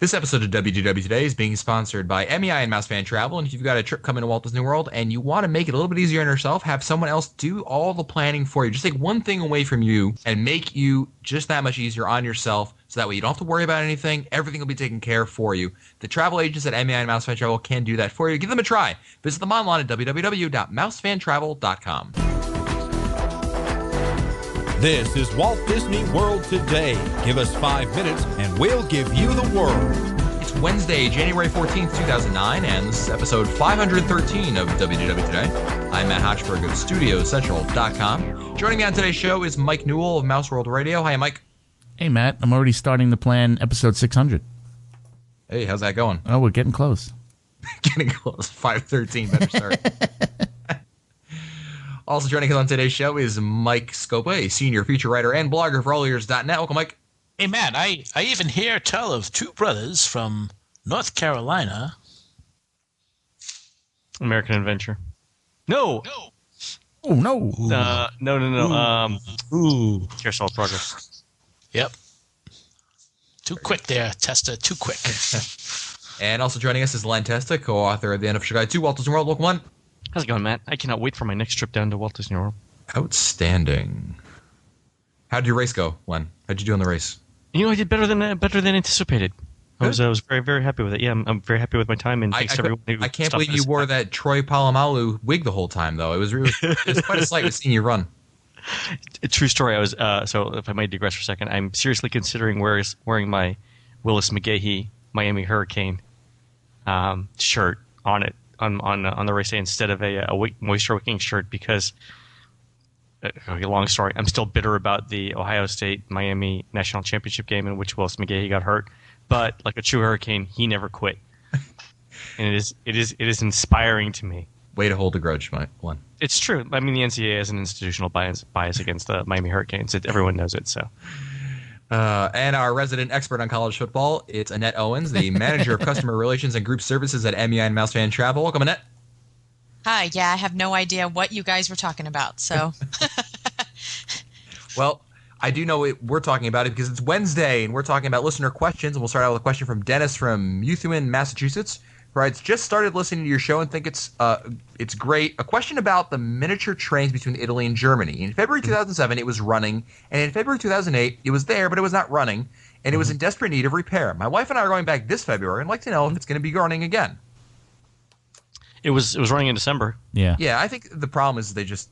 This episode of WDW Today is being sponsored by MEI and Mouse Fan Travel. And if you've got a trip coming to Walt Disney World and you want to make it a little bit easier on yourself, have someone else do all the planning for you. Just take one thing away from you and make you just that much easier on yourself. So that way you don't have to worry about anything. Everything will be taken care of for you. The travel agents at MEI and Mouse Fan Travel can do that for you. Give them a try. Visit them online at www.mousefantravel.com. This is Walt Disney World Today. Give us 5 minutes and we'll give you the world. It's Wednesday, January 14th, 2009, and this is episode 513 of WDW Today. I'm Matt Hochberg of StudioCentral.com. Joining me on today's show is Mike Newell of Mouse World Radio. Hi, Mike. Hey, Matt. I'm already starting to plan episode 600. Hey, how's that going? Oh, we're getting close. Getting close. 513, better start. Also joining us on today's show is Mike Scopa, a senior feature writer and blogger for AllEars.net. Welcome, Mike. Hey, Matt, I even hear tell of two brothers from North Carolina. American Adventure. No! Oh, no. No. Ooh. Carousel of Progress. Yep. Too quick there, Testa. Too quick. And also joining us is Len Testa, co-author of the Unofficial Guide to Walt Disney World. Welcome, Len. How's it going, Matt? I cannot wait for my next trip down to Walt Disney World. Outstanding. How did your race go, Len? How'd you do in the race? You know, I did better than anticipated. I was very, very happy with it. Yeah, I'm very happy with my time, and thanks to everyone who I can't stopped believe you wore that Troy Polamalu wig the whole time, though. It was quite a sight seeing you run. A true story. I was so if I might digress for a second, I'm seriously considering wearing my Willis McGahee Miami Hurricane shirt on it on the race day instead of a moisture wicking shirt because long story. I'm still bitter about the Ohio State Miami National Championship game in which Willis McGahee got hurt, but like a true Hurricane, he never quit, and it is inspiring to me. Way to hold a grudge, Len. It's true. I mean, the NCAA has an institutional bias against the Miami Hurricanes. Everyone knows it. So. And our resident expert on college football, it's Annette Owens, the manager of customer relations and group services at MEI and Mouse Fan Travel. Welcome, Annette. Hi. Yeah, I have no idea what you guys were talking about. So, well, I do know we're talking about it because it's Wednesday, and we're talking about listener questions. And we'll start out with a question from Dennis from Methuen, Massachusetts. Right, just started listening to your show and think it's great. A question about the miniature trains between Italy and Germany. In February 2007, it was running, and in February 2008, it was there, but it was not running, and it was in desperate need of repair. My wife and I are going back this February and like to know if it's going to be running again. It was running in December. Yeah. Yeah, I think the problem is they just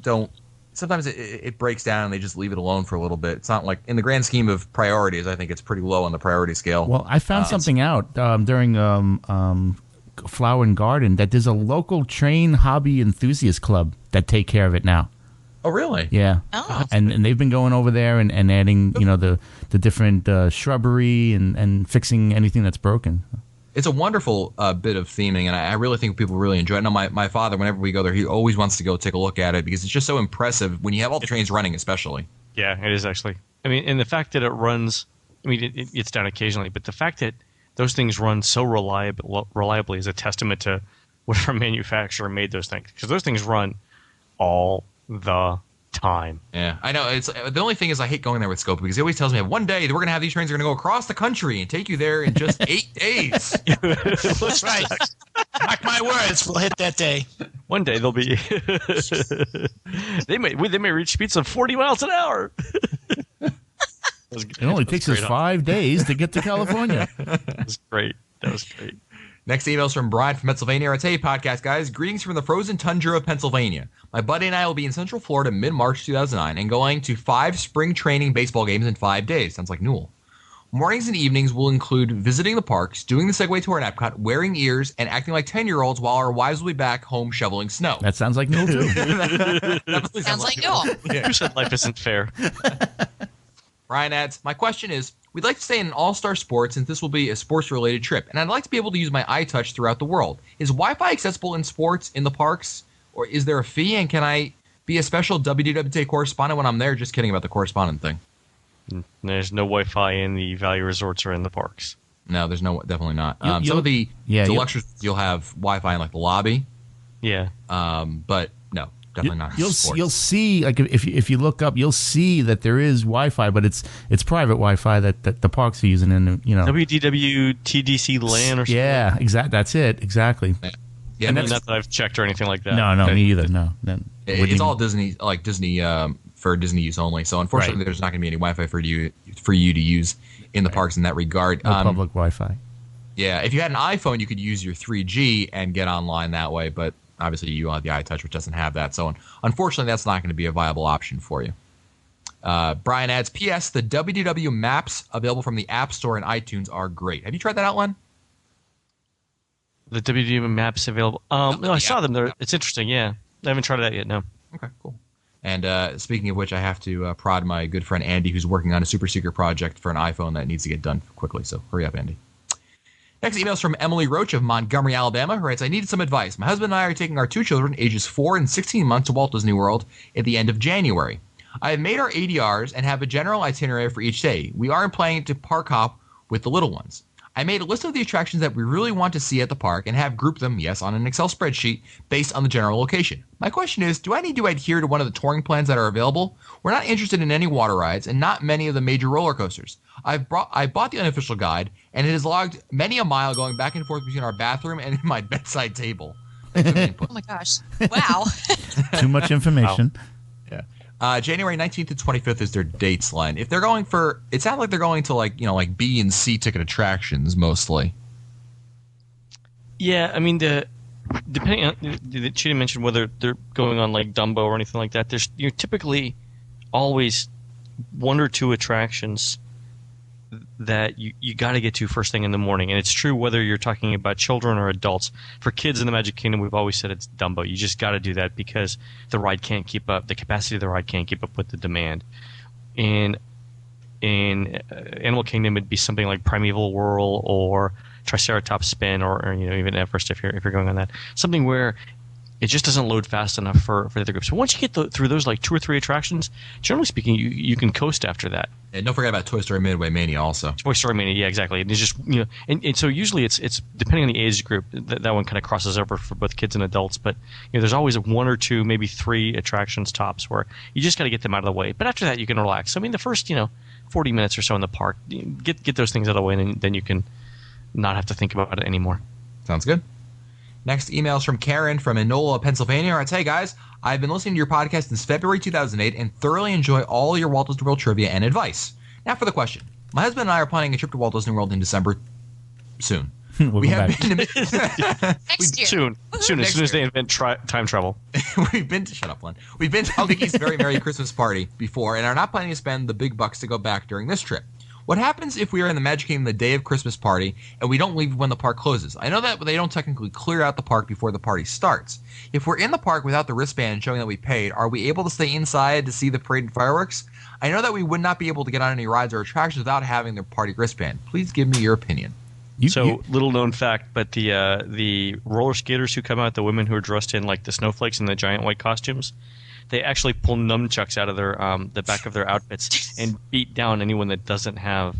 don't. Sometimes it breaks down and they just leave it alone for a little bit. It's not like, in the grand scheme of priorities, I think it's pretty low on the priority scale. Well, I found something out during Flower and Garden that there's a local train hobby enthusiast club that take care of it now. Oh, really? Yeah. Oh. And they've been going over there and adding, the different shrubbery and fixing anything that's broken. It's a wonderful bit of theming, and I really think people really enjoy it. I know my father, whenever we go there, he always wants to go take a look at it because it's just so impressive when you have all the trains running, especially. Yeah, it is actually. I mean, and the fact that it runs, I mean, it's down occasionally, but the fact that those things run so reliably is a testament to whatever manufacturer made those things. Because those things run all the time. Yeah, I know. It's the only thing is I hate going there with Scope because he always tells me one day that we're going to have these trains that are going to go across the country and take you there in just 8 days. That's right. Mark my words, we'll hit that day. One day they'll be. they may reach speeds of 40 miles an hour. It only takes us 5 days to get to California. That was great. Next email is from Brian from Pennsylvania. It's, hey, podcast guys. Greetings from the frozen tundra of Pennsylvania. My buddy and I will be in Central Florida mid-March 2009 and going to 5 spring training baseball games in 5 days. Sounds like Newell. Mornings and evenings will include visiting the parks, doing the Segway tour at Epcot, wearing ears, and acting like 10-year-olds while our wives will be back home shoveling snow. That sounds like Newell, too. sounds like Newell. Yeah. Who said life isn't fair? Brian adds, my question is, we'd like to stay in an all-star sport since this will be a sports-related trip, and I'd like to be able to use my iTouch throughout the world. Is Wi-Fi accessible in sports in the parks, or is there a fee, and can I be a special WDWT correspondent when I'm there? Just kidding about the correspondent thing. There's no Wi-Fi in the value resorts or in the parks. No, there's definitely not. Some of the deluxe you'll have Wi-Fi in like the lobby. Yeah. But no. definitely not. You'll sports. see, like if you look up, you'll see that there is Wi-Fi, but it's private Wi-Fi that the parks are using, and WDW TDC LAN or something. Yeah, exactly. That's it. Exactly. Yeah, I mean, that's- not that I've checked or anything like that. No, me either. No. it's all Disney, for Disney use only. So unfortunately, Right. there's not going to be any Wi-Fi for you to use in the parks in that regard. No public Wi-Fi. Yeah, if you had an iPhone, you could use your 3G and get online that way. But obviously, you have the iTouch, which doesn't have that. So unfortunately, that's not going to be a viable option for you. Brian adds, P.S. The WDW maps available from the App Store and iTunes are great. Have you tried that out, Len? The WDW maps available. No, I saw them. It's interesting. Yeah, I haven't tried it out yet. No. Okay, cool. And speaking of which, I have to prod my good friend Andy, who's working on a super secret project for an iPhone that needs to get done quickly. So hurry up, Andy. Next email is from Emily Roach of Montgomery, Alabama, who writes, I needed some advice. My husband and I are taking our 2 children, ages 4 and 16 months, to Walt Disney World at the end of January. I have made our ADRs and have a general itinerary for each day. We aren't planning to park hop with the little ones. I made a list of the attractions that we really want to see at the park and have grouped them, yes, on an Excel spreadsheet based on the general location. My question is, do I need to adhere to one of the touring plans that are available? We're not interested in any water rides and not many of the major roller coasters. I bought the unofficial guide, and it has logged many a mile going back and forth between our bathroom and my bedside table. Oh my gosh! Wow. Too much information. January 19th to 25th is their dates line. If they're going for, it sounds like they're going to like B and C ticket attractions mostly. Yeah, I mean depending on, she didn't mention whether they're going on like Dumbo or anything like that. You're typically always 1 or 2 attractions that you got to get to first thing in the morning, and it's true whether you're talking about children or adults. For kids in the Magic Kingdom, we've always said it's Dumbo. You just got to do that because the ride can't keep up. The capacity of the ride can't keep up with the demand. In Animal Kingdom, it'd be something like Primeval Whirl or Triceratops Spin, or even Everest if you're going on that. Something where it just doesn't load fast enough for the other groups. So once you get through those like 2 or 3 attractions, generally speaking, you can coast after that. And don't forget about Toy Story Midway Mania also. Toy Story Mania, yeah, exactly. And it's just and so usually it's depending on the age group, that one kind of crosses over for both kids and adults. But there's always 1 or 2, maybe 3 attractions tops where you just got to get them out of the way. But after that, you can relax. I mean, the first 40 minutes or so in the park, get those things out of the way, and then you can not have to think about it anymore. Sounds good. Next email is from Karen from Enola, Pennsylvania. Writes, hey guys, I've been listening to your podcast since February 2008 and thoroughly enjoy all your Walt Disney World trivia and advice. Now for the question. My husband and I are planning a trip to Walt Disney World in December soon. We have been to Next year. Soon, as soon as they invent time travel. We've been to We've been to Mickey's Very Merry Christmas Party before and are not planning to spend the big bucks to go back during this trip. What happens if we are in the Magic Kingdom the day of Christmas party and we don't leave when the park closes? I know that they don't technically clear out the park before the party starts. If we're in the park without the wristband showing that we paid, are we able to stay inside to see the parade and fireworks? I know that we would not be able to get on any rides or attractions without having the party wristband. Please give me your opinion. Little known fact, but the roller skaters who come out, the women who are dressed in like the snowflakes and the giant white costumes, they actually pull nunchucks out of their the back of their outfits and beat down anyone that doesn't have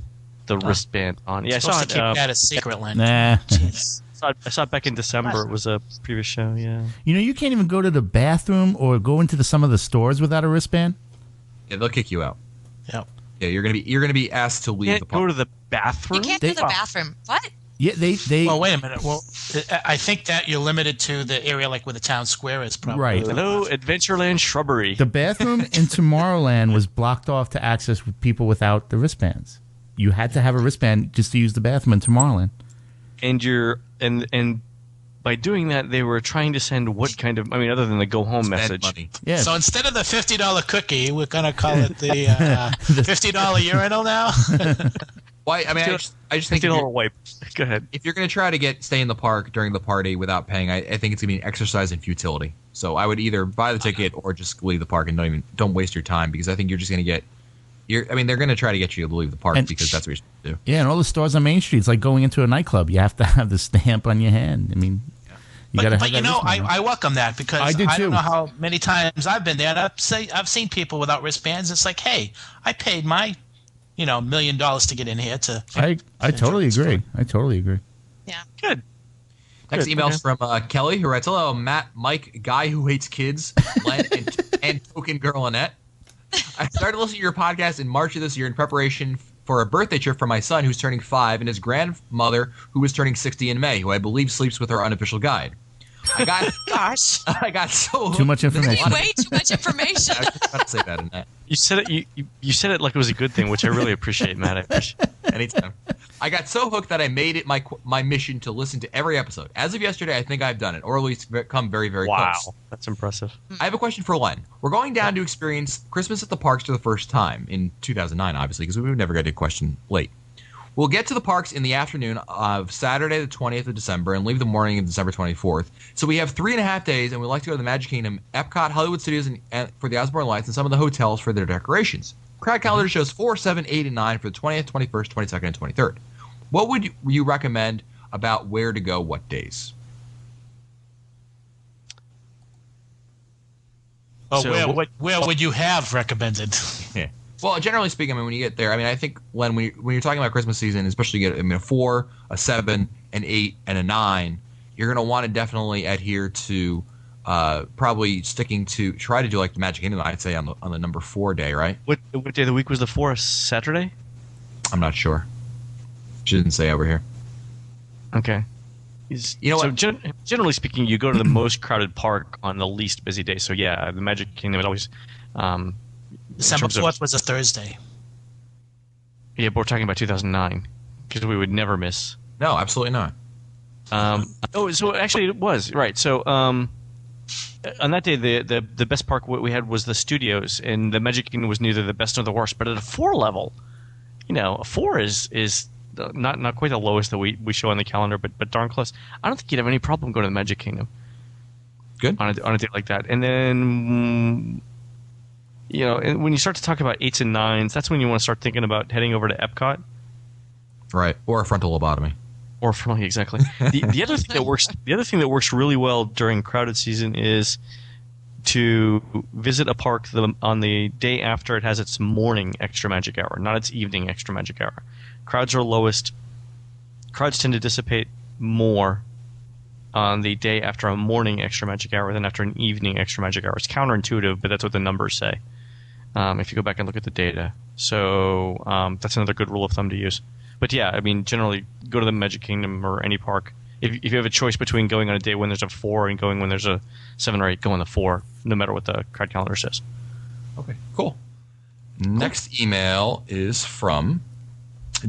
the wristband on. Yeah, I saw Supposed it. to keep that a secret, Len. Nah. Jeez. I saw it back in December. It was a previous show. Yeah. You can't even go to the bathroom or go into some of the stores without a wristband. Yeah, they'll kick you out. Yep. Yeah, you're gonna be asked to leave Can't the park. go to the bathroom. You can't go to the bathroom. What? Yeah, they. Well, wait a minute. Well, I think that you're limited to the area like where the town square is, probably. Right. Hello, Adventureland shrubbery. The bathroom in Tomorrowland was blocked off to access with people without the wristbands. You had to have a wristband just to use the bathroom in Tomorrowland. And by doing that, they were trying to send what kind of? I mean, other than the go home message. Money. Yeah. So instead of the $50 cookie, we're gonna call it the $50 urinal now. Why? I mean, I just think $50 wipe. Go ahead. if you're going to try to stay in the park during the party without paying, I think it's going to be an exercise in futility. So I would either buy the ticket or just leave the park and don't waste your time, because I think you're just going to get. They're going to try to get you to leave the park because that's what you're supposed to do. Yeah, and all the stores on Main Street, it's like going into a nightclub. You have to have the stamp on your hand. I mean, you got to have But that wristband on. I welcome that because I do too. don't know how many times I've been there. And I've seen people without wristbands. It's like, hey, I paid my $1 million to get in here to. I totally agree. I totally agree. Yeah. Good. Next Good, email's okay. from Kelly, who writes, "Hello, Matt, Mike, guy who hates kids, Len, and token girl Annette. I started listening to your podcast in March of this year in preparation for a birthday trip for my son, who's turning 5, and his grandmother, who is turning 60 in May, who I believe sleeps with her unofficial guide. I Gosh, I got so Too much information. way too much information. I was just about to say that, Annette. You said it. You said it like it was a good thing, which I really appreciate, Matt. I appreciate. Anytime. I got so hooked that I made it my mission to listen to every episode. As of yesterday, I think I've done it, or at least come very, very Wow, close. that's impressive. I have a question for Len. We're going down to experience Christmas at the parks for the first time in 2009, obviously, because we would never get a question late. We'll get to the parks in the afternoon of Saturday, the 20th of December, and leave the morning of December 24th. So we have 3.5 days, and we'd like to go to the Magic Kingdom, Epcot, Hollywood Studios, and for the Osborne Lights, and some of the hotels for their decorations. Crowd calendar shows 4, 7, 8, and 9 for the 20th, 21st, 22nd, and 23rd. What would you recommend about where to go what days? Well, So- where would you have recommended? Yeah. Well, generally speaking, I mean, when you get there, I mean, I think when you're talking about Christmas season, especially you get a 4, a 7, an 8, and a 9, you're going to want to definitely adhere to probably try to do like the Magic Kingdom, I'd say, on the number 4 day, right? What day of the week was the 4th? Saturday? I'm not sure. She didn't say over here. Okay. You know so what? Generally speaking, you go to the most crowded park on the least busy day. So yeah, the Magic Kingdom is always. December terms of- 4th was a Thursday. Yeah, but we're talking about 2009 because we would never miss. No, absolutely not. So actually it was right. So on that day, the best park we had was the studios, and the Magic Kingdom was neither the best nor the worst. But at a 4 level, a 4 is not quite the lowest that we show on the calendar, but darn close. I don't think you'd have any problem going to the Magic Kingdom. Good. On a day like that, and then and when you start to talk about 8s and 9s, that's when you want to start thinking about heading over to Epcot. Right. Or a frontal lobotomy. Or from exactly. The other thing that works. The other thing that works really well during crowded season is to visit a park on the day after it has its morning extra magic hour, not its evening extra magic hour. Crowds are lowest. Crowds tend to dissipate more on the day after a morning extra magic hour than after an evening extra magic hour. It's counterintuitive, but that's what the numbers say. If you go back and look at the data, so that's another good rule of thumb to use. But yeah, I mean, generally, go to the Magic Kingdom or any park. If you have a choice between going on a day when there's a 4 and going when there's a 7 or 8, go on the 4, no matter what the crowd calendar says. Okay, cool. Next email is from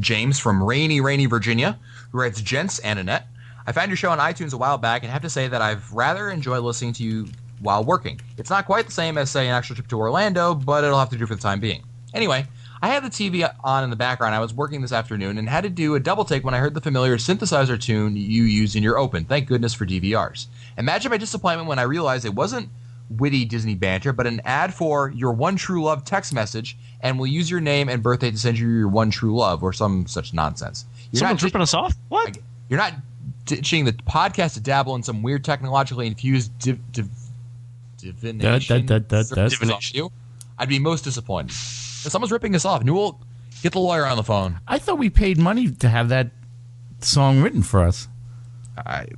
James from rainy, Virginia, who writes, "Gents and Annette, I found your show on iTunes a while back and have to say that I've rather enjoyed listening to you while working. It's not quite the same as, say, an actual trip to Orlando, but it'll have to do for the time being. Anyway, I had the TV on in the background. I was working this afternoon and had to do a double take when I heard the familiar synthesizer tune you use in your open. Thank goodness for DVRs. Imagine my disappointment when I realized it wasn't witty Disney banter, but an ad for your one true love text message, and we'll use your name and birthday to send you your one true love, or some such nonsense. Someone's ripping us off? What? You're not ditching the podcast to dabble in some weird technologically infused divination. Divination. I'd be most disappointed. If someone's ripping us off, Newell, get the lawyer on the phone. I thought we paid money to have that song written for us.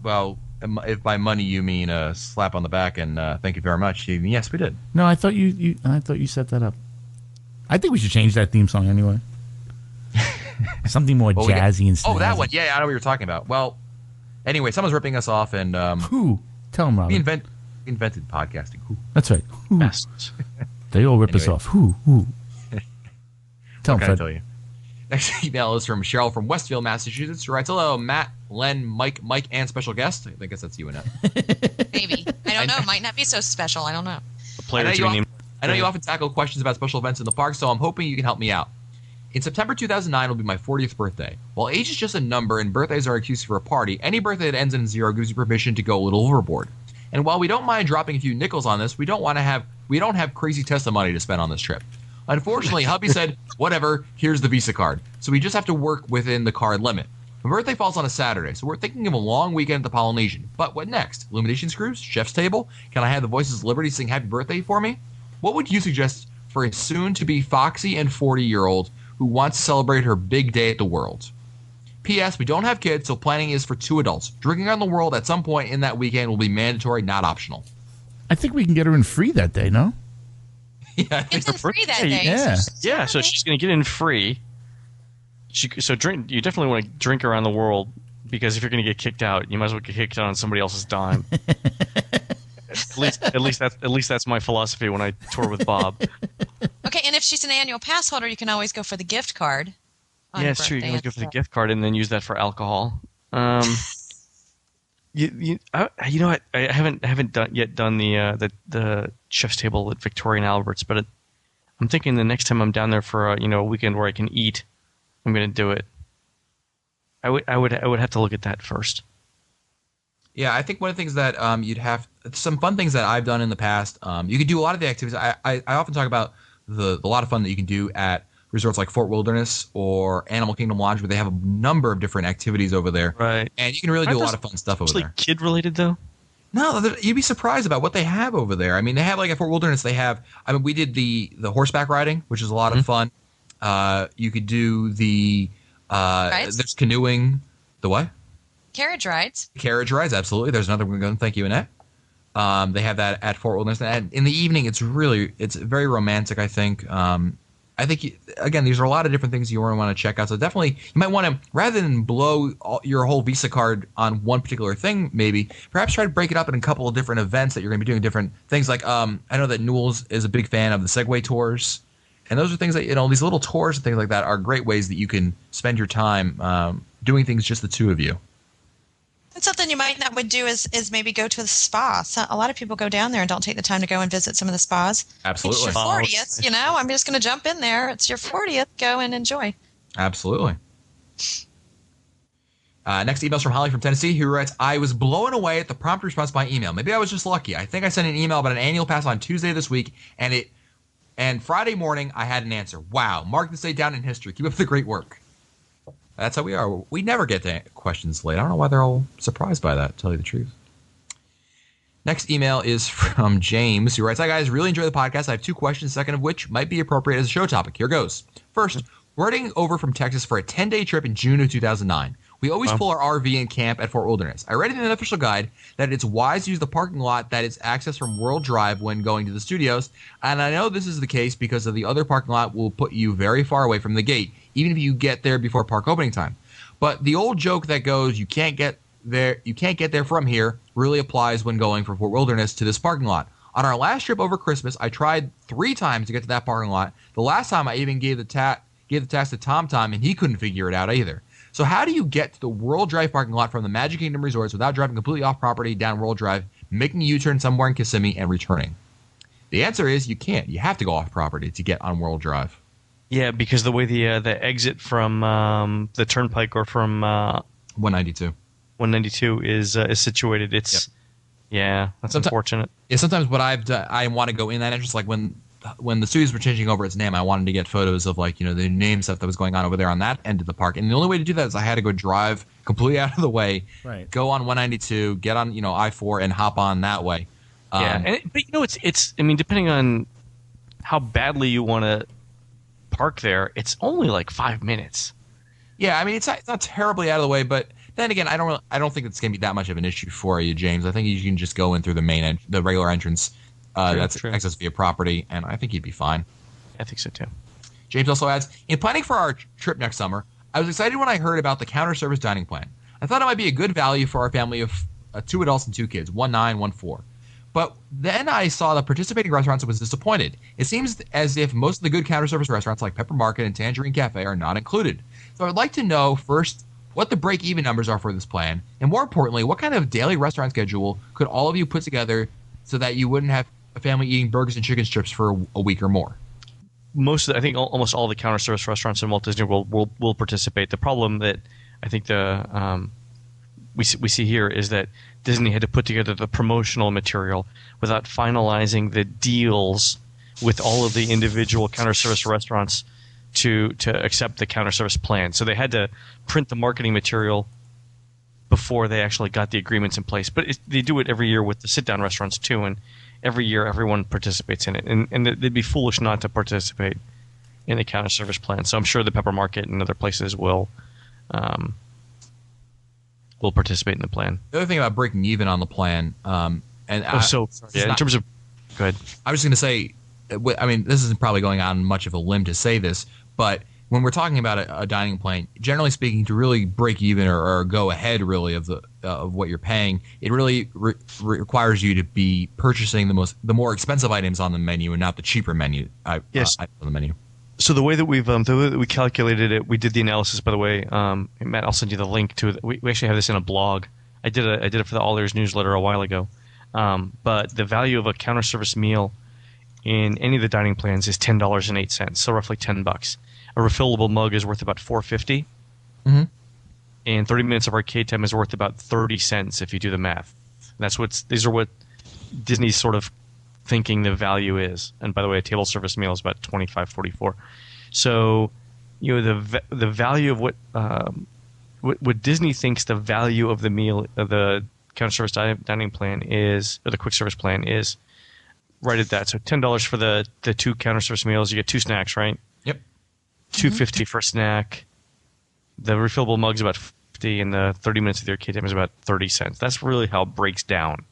Well, if by money you mean a slap on the back and thank you very much, yes, we did. No, I thought you set that up. I think we should change that theme song anyway. Something more Well, jazzy and snazzy. Oh, that one. Yeah, I know what you're talking about. Well, anyway, someone's ripping us off, and Who? Tell them, we Robin. invented podcasting. Who? That's right. Who? Bastards. They all rip us Anyway. off. Who? Tell What them, can I Fred. tell you? Next email is from Cheryl from Westfield, Massachusetts, who writes, "Hello, Matt, Len, Mike, and special guest." I guess that's you, Annette. Maybe. I don't know. Might not be so special. I don't know. A player I to be named. know you often tackle questions about special events in the park, so I'm hoping you can help me out. In September 2009 will be my 40th birthday. While age is just a number and birthdays are an excuse for a party, any birthday that ends in 0 gives you permission to go a little overboard. And while we don't mind dropping a few nickels on this, we don't have crazy Tesla money to spend on this trip. Unfortunately, hubby said, "Whatever, here's the Visa card." So we just have to work within the card limit. My birthday falls on a Saturday, so we're thinking of a long weekend at the Polynesian. But what next? Illuminations cruise? Chef's table? Can I have the Voices of Liberty sing happy birthday for me? What would you suggest for a soon-to-be foxy and 40-year-old who wants to celebrate her big day at the world? P.S. We don't have kids, so planning is for 2 adults. Drinking on the world at some point in that weekend will be mandatory, not optional. I think we can get her in free that day, no? Yeah, I think It's in free that day. Yeah. Yeah, so she's going to get in free. Drink. You definitely want to drink around the world, because if you're going to get kicked out, you might as well get kicked out on somebody else's dime. at least that's my philosophy when I tour with Bob. Okay, and if she's an annual pass holder, you can always go for the gift card. on Yeah, your it's true. You can always birthday go for the instead. gift card and then use that for alcohol. You know what? I haven't done the chef's table at Victoria and Albert's, but I'm thinking the next time I'm down there for a weekend where I can eat, I'm going to do it. I would have to look at that first. Yeah, I think one of the things that you'd have some fun things that I've done in the past. You could do a lot of the activities. I often talk about the lot of fun that you can do at resorts like Fort Wilderness or Animal Kingdom Lodge, where they have a number of different activities over there. Right. And you can really do a lot of fun stuff over Actually, there. kid related though. No, you'd be surprised about what they have over there. I mean, they have like at Fort Wilderness, they have. I mean, we did the horseback riding, which is a lot of fun. You could do the Rides? there's canoeing. The what? Carriage rides. Carriage rides, absolutely. There's another one going. Thank you, Annette. They have that at Fort Wilderness, and in the evening, it's very romantic. I think. I think again, these are a lot of different things you want to check out. So definitely, you might want to, rather than blow your whole Visa card on one particular thing, maybe perhaps try to break it up in a couple of different events that you're going to be doing different things. Like I know that Newell's is a big fan of the Segway tours, and those are things that these little tours and things like that are great ways that you can spend your time doing things just the two of you. And something you might not would do is maybe go to the spa. So a lot of people go down there and don't take the time to go and visit some of the spas. Absolutely. It's your 40th, I'm just going to jump in there. It's your 40th. Go and enjoy. Absolutely. Next email's from Holly from Tennessee, who writes, I was blown away at the prompt response by email. Maybe I was just lucky. I think I sent an email about an annual pass on Tuesday this week, and Friday morning I had an answer. Wow. Mark this day down in history. Keep up the great work. That's how we are. We never get the questions late. I don't know why they're all surprised by that, to tell you the truth. Next email is from James, who writes, Hi, guys. Really enjoy the podcast. I have 2 questions, second of which might be appropriate as a show topic. Here goes. First, we're heading over from Texas for a 10-day trip in June of 2009. We always pull our RV and camp at Fort Wilderness. I read in an official guide that it's wise to use the parking lot that is accessed from World Drive when going to the studios, and I know this is the case because of the other parking lot will put you very far away from the gate, even if you get there before park opening time. But the old joke that goes, you can't get there from here, really applies when going from Fort Wilderness to this parking lot. On our last trip over Christmas, I tried 3 times to get to that parking lot. The last time I even gave the task to TomTom, and he couldn't figure it out either. So how do you get to the World Drive parking lot from the Magic Kingdom resorts without driving completely off property down World Drive, making a U-turn somewhere in Kissimmee, and returning? The answer is you can't. You have to go off property to get on World Drive. Yeah, because the way the exit from the Turnpike or from 192. 192 is situated, it's that's unfortunate. Yeah, sometimes what I've done, I want to go in that entrance, like when the studios were changing over its name, I wanted to get photos of the name stuff that was going on over there on that end of the park. And the only way to do that is I had to go drive completely out of the way, Right. Go on 192, get on I-4 and hop on that way. But it's I mean, depending on how badly you want to park there, it's only like 5 minutes. Yeah, I mean it's not terribly out of the way, but then again, I don't think it's going to be that much of an issue for you, James. I think you can just go in through the regular entrance. That's access via property, and I think you'd be fine. I think so too. James also adds, in planning for our trip next summer, I was excited when I heard about the counter service dining plan. I thought it might be a good value for our family of 2 adults and 2 kids, 1 9, 1 4. But then I saw the participating restaurants and was disappointed. It seems as if most of the good counter service restaurants like Pepper Market and Tangerine Cafe are not included. So I'd like to know first what the break-even numbers are for this plan, and more importantly, what kind of daily restaurant schedule could all of you put together so that you wouldn't have a family eating burgers and chicken strips for a week or more? I think almost all the counter service restaurants in Walt Disney World will participate. The problem that I think we see here is that Disney had to put together the promotional material without finalizing the deals with all of the individual counter service restaurants to accept the counter service plan. So they had to print the marketing material before they actually got the agreements in place. But they do it every year with the sit-down restaurants too, and every year everyone participates in it. And they'd be foolish not to participate in the counter service plan. So I'm sure the Pepper Market and other places will will participate in the plan. The other thing about breaking even on the plan, in terms of, go ahead. I was just going to say, I mean, this isn't probably going on much of a limb to say this, but when we're talking about a dining plan, generally speaking, to really break even or go ahead really of what you're paying, it really requires you to be purchasing the more expensive items on the menu and not the cheaper items on the menu. So the way that we calculated it, we did the analysis. By the way, Matt, I'll send you the link to it. We actually have this in a blog. I did it for the All Ears newsletter a while ago. But the value of a counter service meal in any of the dining plans is $10.08, so roughly $10. A refillable mug is worth about $4.50, and 30 minutes of arcade time is worth about 30 cents if you do the math. These are what Disney's sort of thinking the value is. And by the way, a table service meal is about $25.44. So, the value of what Disney thinks the value of the meal of the counter service dining plan is, or the quick service plan is, right at that. So $10 for the two counter service meals. You get 2 snacks, right? Yep. $2.50 for a snack. The refillable mug's about $50, and the 30 minutes of the arcade time is about 30 cents. That's really how it breaks down.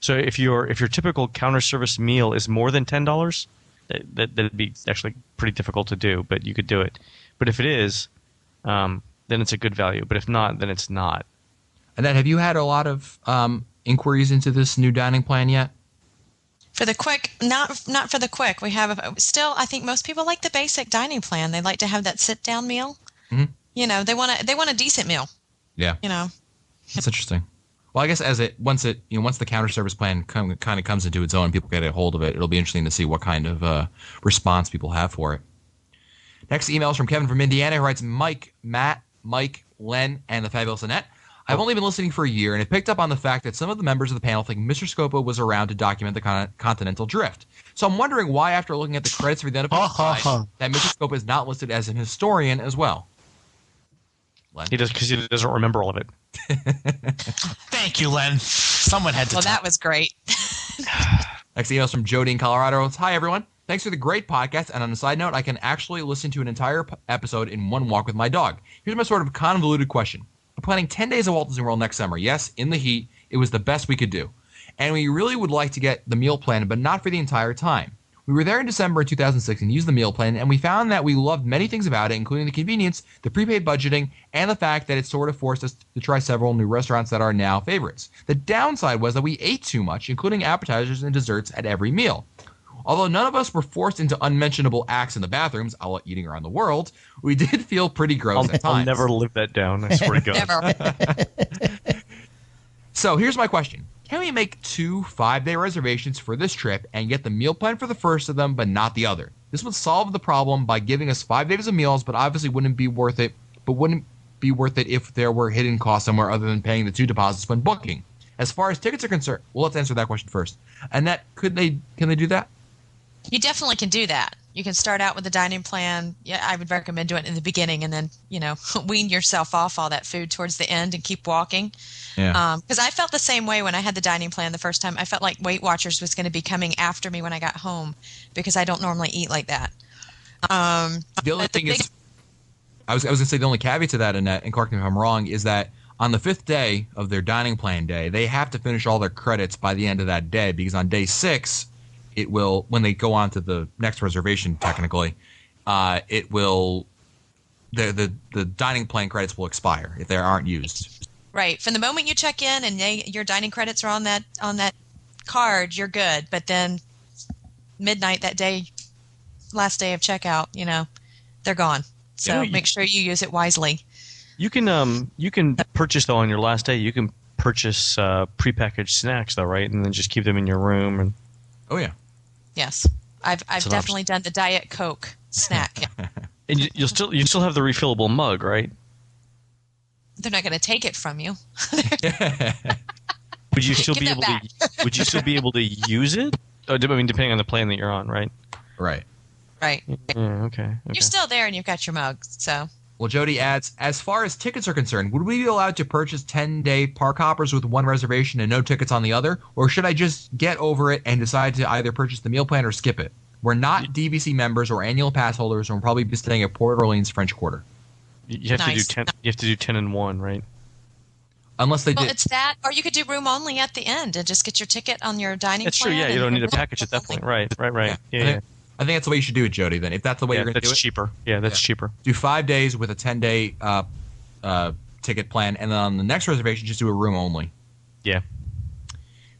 So if your typical counter service meal is more than $10, that'd be actually pretty difficult to do, but you could do it. But if it is, then it's a good value. But if not, then it's not. Annette, have you had a lot of inquiries into this new dining plan yet? For the quick, not for the quick. We have still. I think most people like the basic dining plan. They like to have that sit down meal. Mm-hmm. They want a decent meal. Yeah. That's interesting. Well, I guess once the counter service plan kind of comes into its own, people get a hold of it. It'll be interesting to see what kind of response people have for it. Next email is from Kevin from Indiana, who writes, Matt, Mike, Len, and the fabulous Annette. I've only been listening for a year, and it picked up on the fact that some of the members of the panel think Mr. Scopo was around to document the continental drift. So I'm wondering why, after looking at the credits for the identification, that Mr. Scopo is not listed as an historian as well. Len? He does, because he doesn't remember all of it. Thank you, Len. Someone had to. Well, that was great. Next email is from Jody in Colorado. It's, hi, everyone. Thanks for the great podcast. And on a side note, I can actually listen to an entire episode in one walk with my dog. Here's my sort of convoluted question. We're planning 10 days of Walt Disney World next summer. Yes, in the heat. It was the best we could do. And we really would like to get the meal plan, but not for the entire time. We were there in December of 2006 and used the meal plan, and we found that we loved many things about it, including the convenience, the prepaid budgeting, and the fact that it sort of forced us to try several new restaurants that are now favorites. The downside was that we ate too much, including appetizers and desserts at every meal. Although none of us were forced into unmentionable acts in the bathrooms, a la eating around the world, we did feel pretty gross at times. I'll never live that down, I swear to God. Never. So here's my question. Can we make 2 5-day reservations for this trip and get the meal plan for the first of them but not the other? This would solve the problem by giving us 5 days of meals, but obviously wouldn't be worth it if there were hidden costs somewhere other than paying the 2 deposits when booking. As far as tickets are concerned, well, let's answer that question first. Annette, can they do that? You definitely can do that. You can start out with the dining plan. Yeah, I would recommend doing it in the beginning and then, wean yourself off all that food towards the end and keep walking. Yeah. Because I felt the same way when I had the dining plan the first time. I felt like Weight Watchers was going to be coming after me when I got home because I don't normally eat like that. The only thing is, I was going to say the only caveat to that, Annette, and correct me if I'm wrong, is that on the 5th day of their dining plan day, they have to finish all their credits by the end of that day because on day 6, it will, when they go on to the next reservation, technically, it will, the dining plan credits will expire if they aren't used. Right. From the moment you check in and your dining credits are on that card, you're good. But then midnight that day, last day of checkout, they're gone. So make sure you use it wisely. You can purchase, though, on your last day, you can purchase prepackaged snacks, though, right? And then just keep them in your room. And oh, yeah. Yes. I've definitely done the Diet Coke snack. And you still have the refillable mug, right? They're not going to take it from you. Would you still be able to? Would you still be able to use it? I mean, depending on the plan that you're on, right? Right. Right. Yeah, okay. You're still there, and you've got your mug. So. Well, Jody adds, as far as tickets are concerned, would we be allowed to purchase 10-day park hoppers with one reservation and no tickets on the other? Or should I just get over it and decide to either purchase the meal plan or skip it? We're not DVC members or annual pass holders, and we'll probably be staying at Port Orleans French Quarter. You have to do 10. You have to do 10 and 1, right? Unless they Well, did. it's that, or you could do room only at the end and just get your ticket on your dining That's plan. true. Yeah, you and- don't need a package at that point. Right. Yeah. I think that's the way you should do it, Jody. Then, if that's the way Yeah, you're going to do that's it, cheaper. Yeah, that's cheaper. do 5 days with a 10-day ticket plan, and then on the next reservation, just do a room only. Yeah.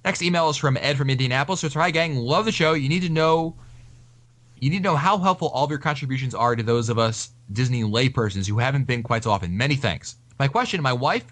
Next email is from Ed from Indianapolis. So, hi gang, love the show. You need to know how helpful all of your contributions are to those of us Disney laypersons who haven't been quite so often. Many thanks. My question: my wife,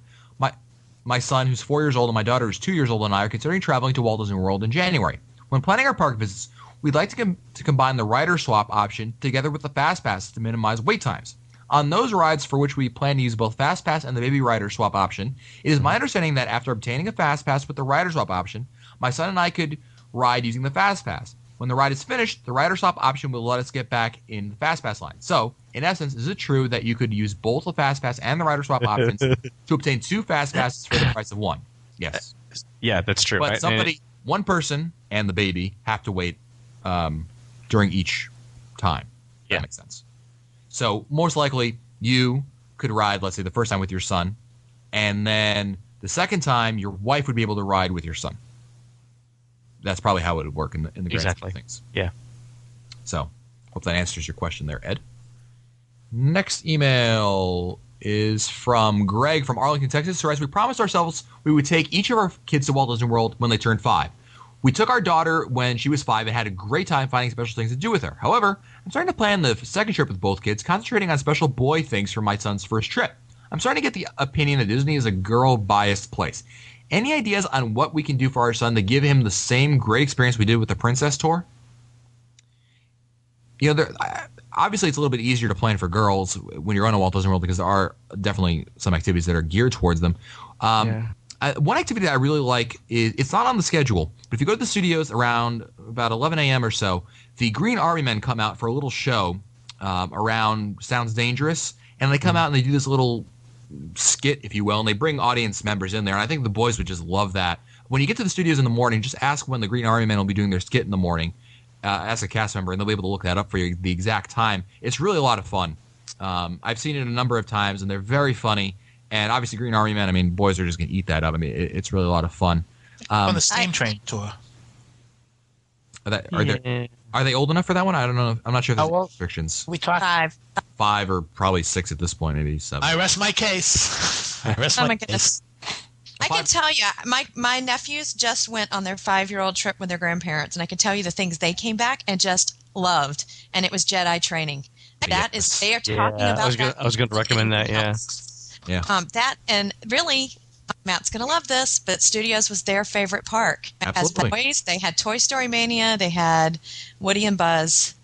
my son, who's 4 years old, and my daughter, who's 2 years old, and I are considering traveling to Walt Disney World in January. When planning our park visits, we'd like to combine the rider swap option together with the Fast Pass to minimize wait times. On those rides for which we plan to use both Fast Pass and the Baby Rider swap option, it is my understanding that after obtaining a Fast Pass with the rider swap option, my son and I could ride using the Fast Pass. When the ride is finished, the rider swap option will let us get back in the Fast Pass line. So, in essence, is it true that you could use both the Fast Pass and the rider swap options to obtain 2 Fast Passes for the price of 1? Yes. Yeah, that's true. But one person and the baby have to wait during each time. Yeah. That makes sense. So most likely you could ride, let's say, the first time with your son, and then the second time your wife would be able to ride with your son. That's probably how it would work in the grand scheme of things. Yeah. So hope that answers your question there, Ed. Next email is from Greg from Arlington, Texas. So as we promised ourselves we would take each of our kids to Walt Disney World when they turned 5. We took our daughter when she was 5 and had a great time finding special things to do with her. However, I'm starting to plan the second trip with both kids, concentrating on special boy things for my son's first trip. I'm starting to get the opinion that Disney is a girl-biased place. Any ideas on what we can do for our son to give him the same great experience we did with the Princess Tour? You know, obviously it's a little bit easier to plan for girls when you're on a Walt Disney World because there are definitely some activities that are geared towards them. One activity that I really like is, it's not on the schedule, but if you go to the studios around about 11 a.m. or so, the Green Army Men come out for a little show around Sounds Dangerous, and they come out and they do this little skit, if you will, and they bring audience members in there, and I think the boys would just love that. When you get to the studios in the morning, just ask when the Green Army Men will be doing their skit in the morning. Ask a cast member, and they'll be able to look that up for you, the exact time. It's really a lot of fun. I've seen it a number of times, and they're very funny. And obviously, Green Army Men, I mean, boys are just going to eat that up. I mean, it's really a lot of fun. On the Steam Train tour. Are they old enough for that one? I don't know. I'm not sure if there's restrictions. We talked. 5. Or probably 6 at this point, maybe 7. I rest my case. I rest Oh my my case. goodness. I can tell you, my nephews just went on their 5-year-old trip with their grandparents, and I can tell you the things they came back and just loved, and it was Jedi training. That is, they are talking about that. I was going to recommend that. Yeah. Yeah. That, and really, Matt's going to love this, but Studios was their favorite park. Absolutely. As boys, they had Toy Story Mania, they had Woody and Buzz,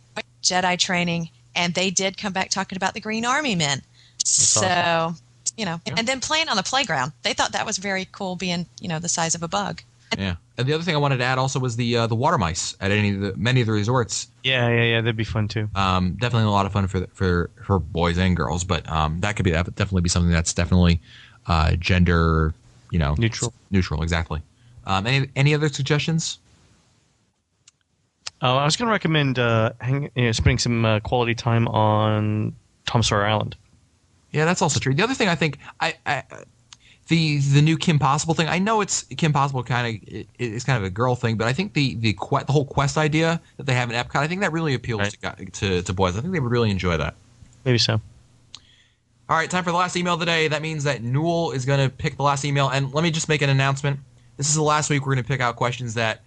Jedi training, and they did come back talking about the Green Army Men. So, awesome. you know, and then playing on the playground. They thought that was very cool, being, you know, the size of a bug. Yeah. And the other thing I wanted to add also was the water mice at many of the resorts. Yeah. That'd be fun too. Definitely a lot of fun for boys and girls, but that could definitely be something that's definitely gender, neutral. Exactly. Any other suggestions? I was going to recommend spending some quality time on Tom Sawyer Island. Yeah, that's also true. The other thing I think the new Kim Possible thing. I know it's Kim Possible it's kind of a girl thing, but I think the whole quest idea that they have in Epcot, I think that really appeals to boys. I think they would really enjoy that. Maybe so. All right, time for the last email of the day. That means that Newell is going to pick the last email, and let me just make an announcement. This is the last week we're going to pick out questions that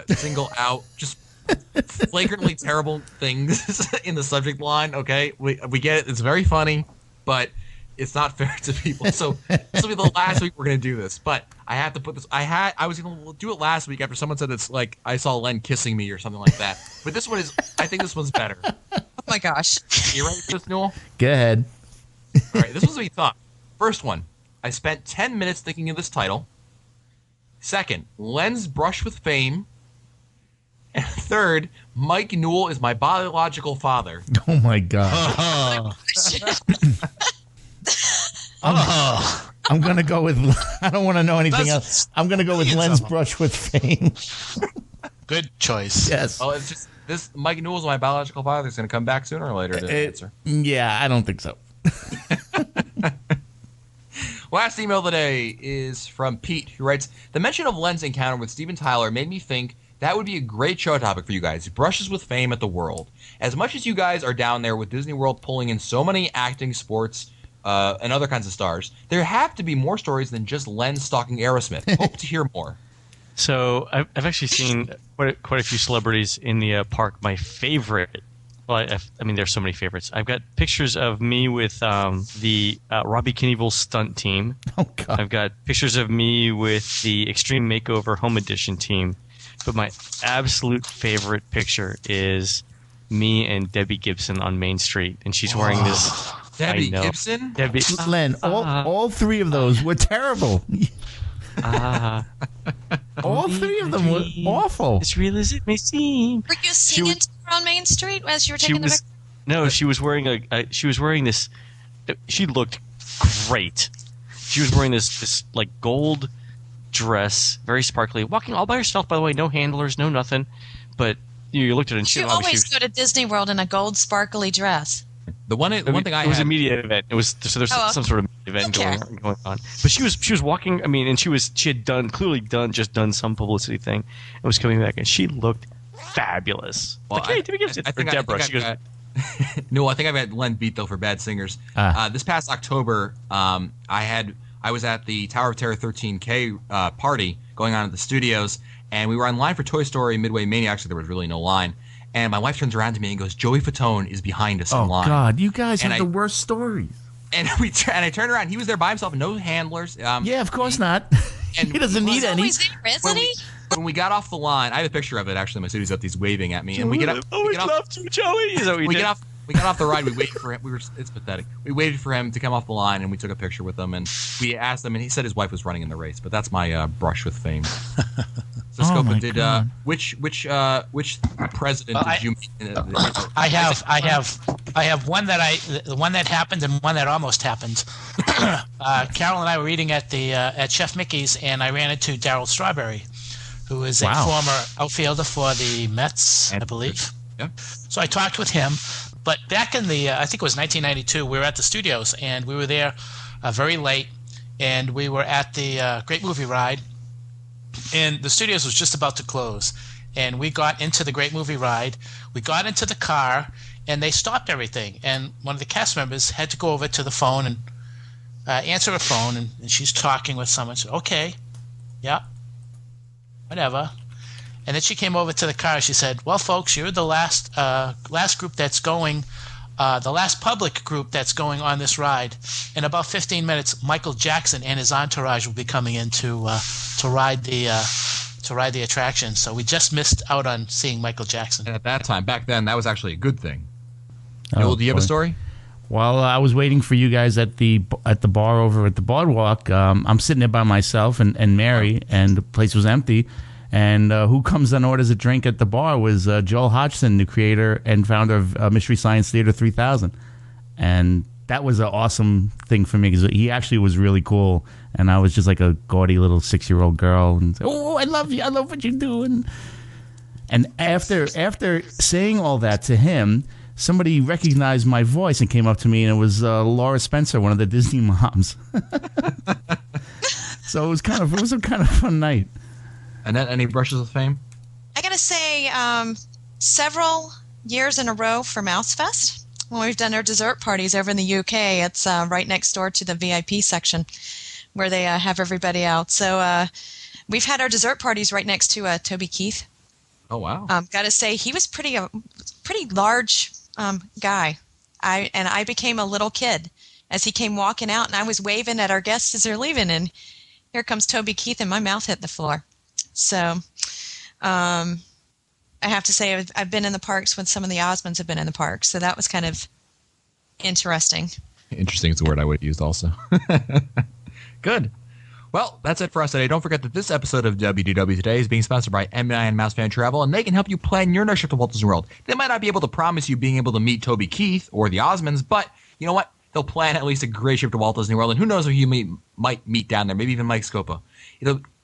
single out just flagrantly terrible things in the subject line. Okay, we get it. It's very funny, but it's not fair to people. So this will be the last week we're going to do this. But I have to put this. I was going to do it last week after someone said it's like I saw Len kissing me or something like that. But this one is. I think this one's better. Oh my gosh. You ready for this, Newell? Go ahead. All right, this was what he thought. First one. I spent 10 minutes thinking of this title. Second, Len's brush with fame. And third, Mike Newell is my biological father. Oh my god. I'm gonna go with. I don't want to know anything else. I'm gonna go with Len's brush with fame. Good choice. Yes. Oh, it's just this. Mike Newell is my biological father. Is going to come back sooner or later to answer. Yeah, I don't think so. Last email today is from Pete, who writes, the mention of Len's encounter with Steven Tyler made me think that would be a great show topic for you guys. Brushes with fame at the world. As much as you guys are down there with Disney World pulling in so many acting, sports, and other kinds of stars, there have to be more stories than just Len stalking Aerosmith. Hope to hear more. So I've actually seen quite a few celebrities in the park. My favorite, well, I mean, there's so many favorites. I've got pictures of me with the Robbie Knievel stunt team. Oh, God. I've got pictures of me with the Extreme Makeover Home Edition team. But my absolute favorite picture is me and Debbie Gibson on Main Street, and she's wearing this. Debbie Gibson? Debbie. Len, all three of those were terrible. All three of them were awful. As real as it may seem. Were you singing to her on Main Street as you were taking the picture? No, she was wearing she was wearing this. She looked great. She was wearing this like gold dress, very sparkly, walking all by herself. By the way, no handlers, no nothing. But you looked at her and You always go to Disney World in a gold sparkly dress. The one thing I it was had, a media event. It was so there's some sort of event going on. But she was walking. I mean, and she had clearly done some publicity thing, and was coming back, and she looked fabulous. Well, like, hey, Debbie Gibson, or Deborah. She goes, no, I think I've had Len beat though for Bad Singers. This past October, I was at the Tower of Terror 13K party going on at the studios, and we were on line for Toy Story Midway Mania. Actually, there was really no line. And my wife turns around to me and goes, Joey Fatone is behind us in line. Oh, God. You guys And have the worst stories. And I turned around. He was there by himself, no handlers. Yeah, of course not. And he doesn't need any. He's always there, isn't he? When we got off the line, I have a picture of it, actually. My studio's up. He's waving at me. And we get up. always loved you, Joey. Is that what you we did? got off the ride. We waited for him. It's pathetic. We waited for him to come off the line, and we took a picture with him. And we asked him, and he said his wife was running in the race. But that's my brush with fame. So, Scopa, did which president did you meet? I have one that happened and one that almost happened. Carol and I were eating at Chef Mickey's, and I ran into Darryl Strawberry, who is a former outfielder for the Mets, I believe. Yeah. So I talked with him, but back in the I think it was 1992, we were at the studios, and we were there very late, and we were at the Great Movie Ride, and the studios was just about to close, and we got into the Great Movie Ride. We got into the car, and they stopped everything, and one of the cast members had to go over to the phone and answer a phone, and she's talking with someone. Said, "Okay, yeah, whatever." And then she came over to the car. She said, "Well, folks, you're the last group that's going, the last public group that's going on this ride. In about 15 minutes, Michael Jackson and his entourage will be coming in to ride the attraction. So we just missed out on seeing Michael Jackson." And at that time, back then, that was actually a good thing. Oh, Noel, do you have a boy. story? Well, I was waiting for you guys at the bar over at the boardwalk. I'm sitting there by myself and Mary, and the place was empty. And who comes and orders a drink at the bar was Joel Hodgson, the creator and founder of Mystery Science Theater 3000. And that was an awesome thing for me because he actually was really cool. And I was just like a gaudy little 6-year-old girl. And oh, I love you. I love what you're doing. And after saying all that to him, somebody recognized my voice and came up to me, and it was Laura Spencer, one of the Disney moms. So it was a kind of fun night. Annette, any brushes with fame? I gotta say, several years in a row for MouseFest, when we've done our dessert parties over in the UK, it's right next door to the VIP section where they have everybody out. So we've had our dessert parties right next to Toby Keith. Oh, wow. Gotta say, he was pretty large guy. I became a little kid as he came walking out, and I was waving at our guests as they're leaving, and here comes Toby Keith, and my mouth hit the floor. So I have to say I've been in the parks when some of the Osmonds have been in the parks, so that was kind of interesting. Interesting is the word I would have used also. Good. Well, that's it for us today. Don't forget that this episode of WDW Today is being sponsored by M&I and Mouse Fan Travel, and they can help you plan your next trip to Walt Disney World. They might not be able to promise you being able to meet Toby Keith or the Osmonds, but you know what? They'll plan at least a great trip to Walt Disney World, and who knows who you might meet down there, maybe even Mike Scopa.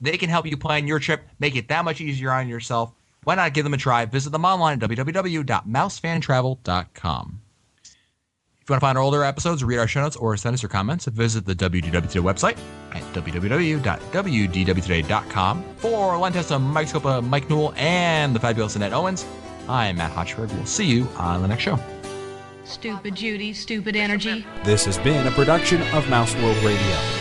They can help you plan your trip, make it that much easier on yourself. Why not give them a try? Visit them online at www.mousefantravel.com. you want to find our older episodes, read our show notes, or send us your comments, visit the WDW Today website at www.wdwtoday.com. For Len Testa, Mike Scopa, Mike Newell, and the fabulous Annette Owens, I'm Matt Hotchberg. We'll see you on the next show. Stupid Judy, stupid energy. This has been a production of Mouse World Radio.